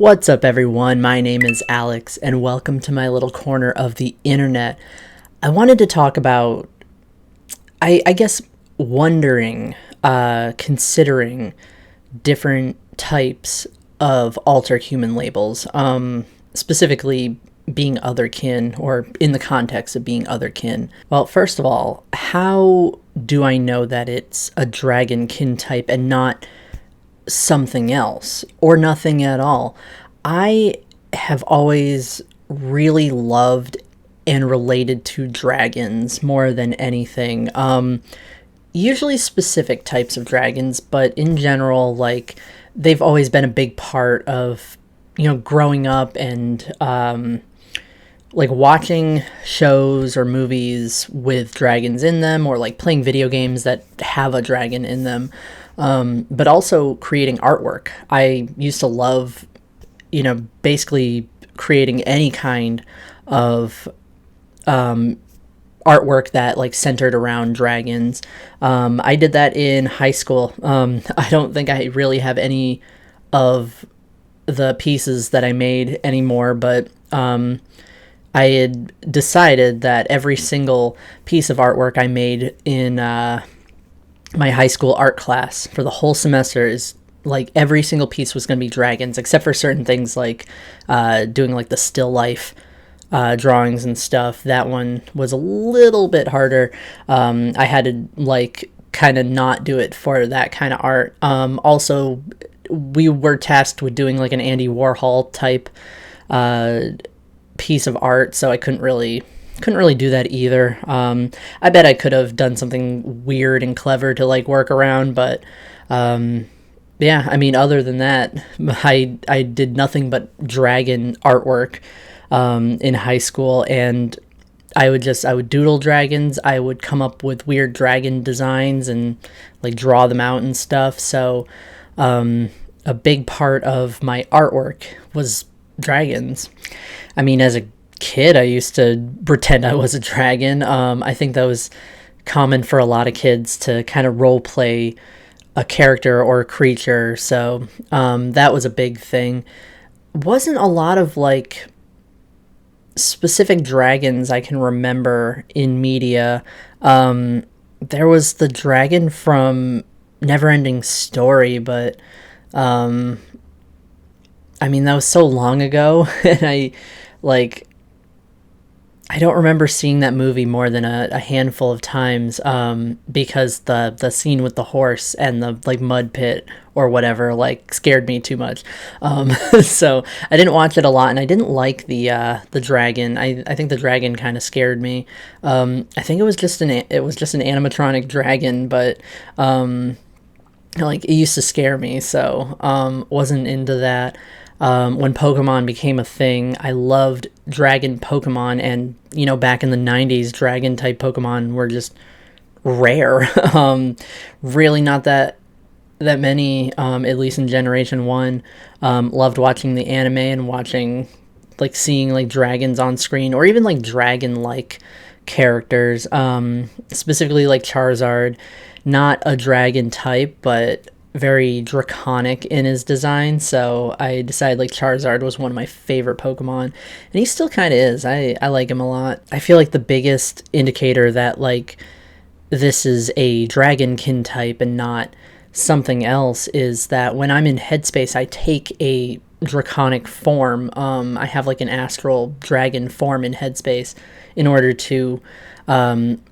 What's up, everyone? My name is Alex, and welcome to my little corner of the internet. I wanted to talk about, I guess, considering different types of alterhuman labels, specifically being otherkin, or in the context of being otherkin. Well, first of all, how do I know that it's a dragonkin type and not something else or nothing at all? I have always really loved and related to dragons more than anything. Usually specific types of dragons, but in general, like, they've always been a big part of, growing up and, like, watching shows or movies with dragons in them, or like playing video games that have a dragon in them. But also creating artwork. I used to love, basically creating any kind of artwork that like centered around dragons. I did that in high school. I don't think I really have any of the pieces that I made anymore, but I had decided that every single piece of artwork I made in my high school art class for the whole semester is like every single piece was going to be dragons, except for certain things like doing like the still life drawings and stuff. That one was a little bit harder. I had to like kind of not do it for that kind of art. Also, we were tasked with doing like an Andy Warhol type piece of art, so I couldn't really do that either. I bet I could have done something weird and clever to like work around, but yeah, I mean, other than that, I did nothing but dragon artwork in high school, and I would doodle dragons. I would come up with weird dragon designs and like draw them out and stuff. So a big part of my artwork was dragons. I mean, as a kid, I used to pretend I was a dragon. I think that was common for a lot of kids to kind of role play a character or a creature. So that was a big thing. Wasn't a lot of like specific dragons I can remember in media. There was the dragon from Neverending Story, but I mean, that was so long ago, and I don't remember seeing that movie more than a handful of times, because the scene with the horse and the like mud pit or whatever like scared me too much. So I didn't watch it a lot, and I didn't like the dragon. I think the dragon kind of scared me. I think it was just an animatronic dragon, but like, it used to scare me, so wasn't into that. When Pokemon became a thing, I loved dragon Pokemon, and back in the 90s, dragon type Pokemon were just rare. Really not that many, at least in Generation 1. Loved watching the anime and seeing like dragons on screen, or even like dragon-like characters, specifically like Charizard. Not a dragon type, but very draconic in his design, so I decided like Charizard was one of my favorite Pokemon, and he still kind of is. I like him a lot. I feel like the biggest indicator that like this is a dragonkin type and not something else is that when I'm in Headspace, I take a draconic form. I have like an astral dragon form in Headspace in order to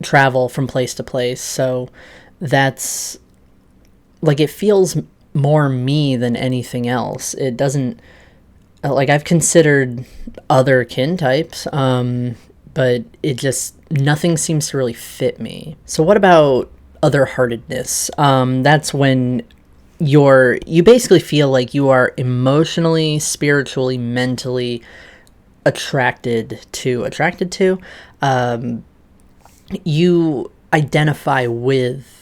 travel from place to place, so that's like, it feels more me than anything else. It doesn't, like, I've considered other kin types, but it just, nothing seems to really fit me. So what about otherheartedness? That's when you basically feel like you are emotionally, spiritually, mentally attracted to, you identify with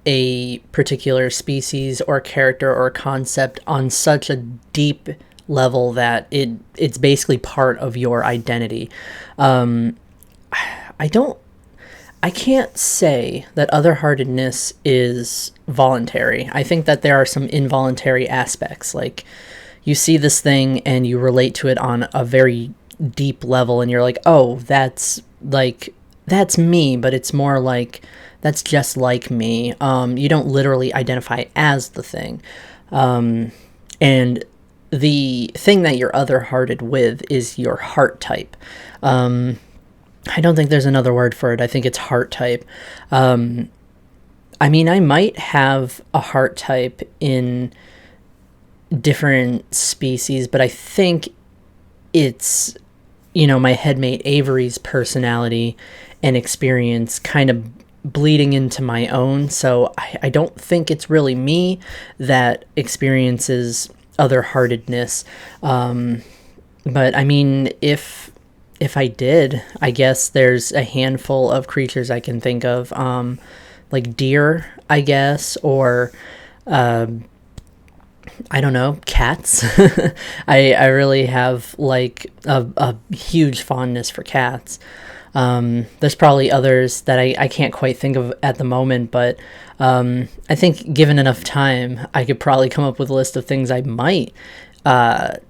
a particular species or character or concept on such a deep level that it's basically part of your identity. I can't say that otherheartedness is voluntary. I think that there are some involuntary aspects, like you see this thing and you relate to it on a very deep level, and you're like, oh, that's me, but it's more like that's just like me. You don't literally identify as the thing. And the thing that you're other-hearted with is your heart type. I don't think there's another word for it. I think it's heart type. I mean, I might have a heart type in different species, but I think it's, my headmate Avery's personality and experience kind of bleeding into my own. So I don't think it's really me that experiences other-heartedness. But I mean, if I did, I guess there's a handful of creatures I can think of, like deer, I guess, or I don't know, cats. I really have like a huge fondness for cats. There's probably others that I can't quite think of at the moment, but I think given enough time, I could probably come up with a list of things I might, have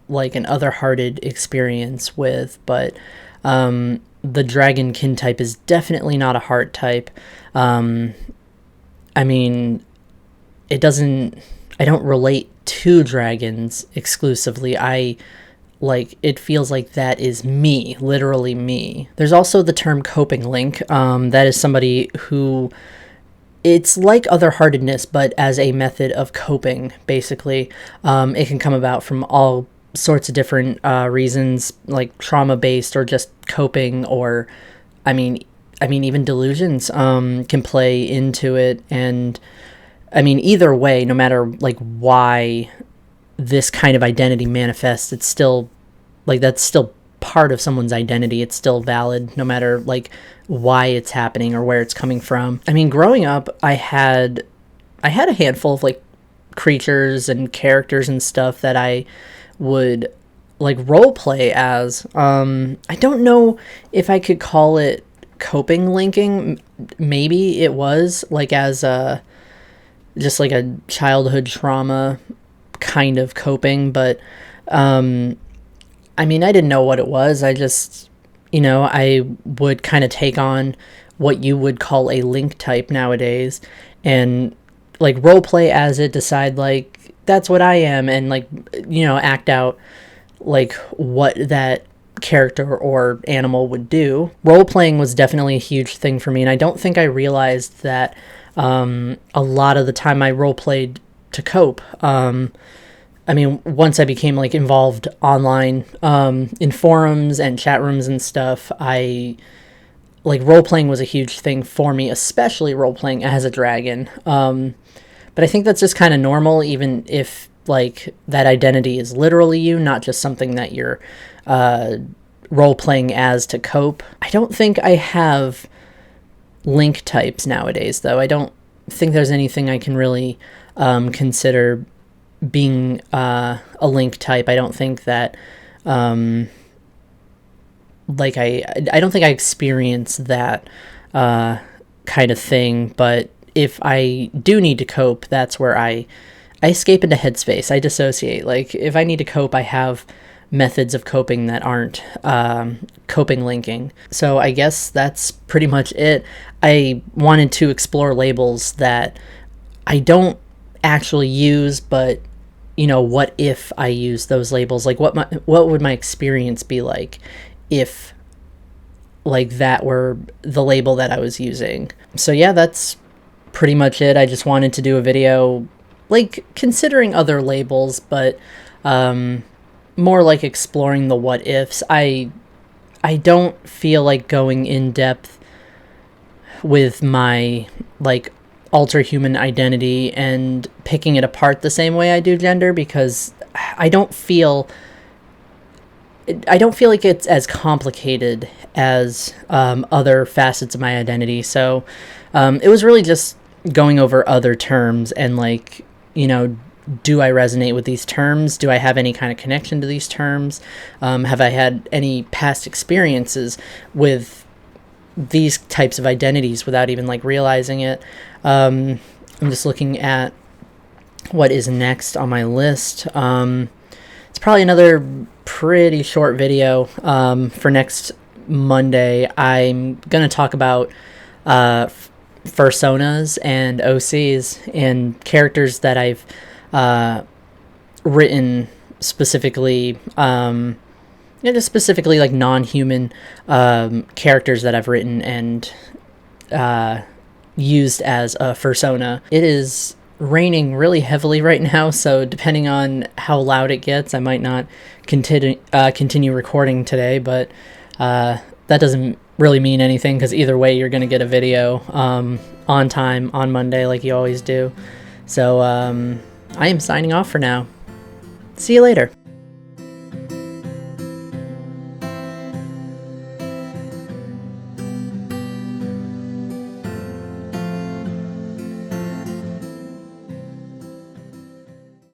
like an other-hearted experience with. But the dragonkin type is definitely not a heart type. I mean, I don't relate to dragons exclusively. It feels like that is me, literally me. There's also the term coping link. That is somebody who, it's like other-heartedness, but as a method of coping, basically. It can come about from all sorts of different reasons, like trauma-based or just coping, or, I mean, even delusions can play into it. And, I mean, either way, no matter, like, why this kind of identity manifests, it's still, like, that's still part of someone's identity. It's still valid, no matter, like, why it's happening or where it's coming from. I mean, growing up, I had a handful of, like, creatures and characters and stuff that I would, like, role play as. I don't know if I could call it coping linking. Maybe it was, like, as just like a childhood trauma kind of coping, but I mean, I didn't know what it was. I just, I would kind of take on what you would call a link type nowadays, and like role play as it, decide like that's what I am, and like, act out like what that character or animal would do. Role playing was definitely a huge thing for me, and I don't think I realized that a lot of the time I role played to cope. I mean, once I became like involved online in forums and chat rooms and stuff, like role playing was a huge thing for me, especially role playing as a dragon. But I think that's just kind of normal, even if like that identity is literally you, not just something that you're role playing as to cope. I don't think I have link types nowadays, though. I don't think there's anything I can really consider being a link type. I don't think that like I don't think I experience that kind of thing. But if I do need to cope, that's where I escape into headspace. I dissociate. Like if I need to cope, I have methods of coping that aren't coping linking. So I guess that's pretty much it. I wanted to explore labels that I don't actually use, but what if I use those labels? Like what would my experience be like if like that were the label that I was using? So yeah, that's pretty much it. I just wanted to do a video like considering other labels, but more like exploring the what ifs. I don't feel like going in depth with my like alterhuman identity and picking it apart the same way I do gender, because I don't feel like it's as complicated as other facets of my identity. So it was really just going over other terms and like, do I resonate with these terms? Do I have any kind of connection to these terms? Have I had any past experiences with these types of identities without even like realizing it? I'm just looking at what is next on my list. It's probably another pretty short video for next Monday. I'm going to talk about personas and OCs and characters that I've written specifically, just specifically like non-human characters that I've written and used as a persona. It is raining really heavily right now, so depending on how loud it gets, I might not continue recording today, but that doesn't really mean anything, because either way you're going to get a video on time on Monday like you always do. So I am signing off for now. See you later.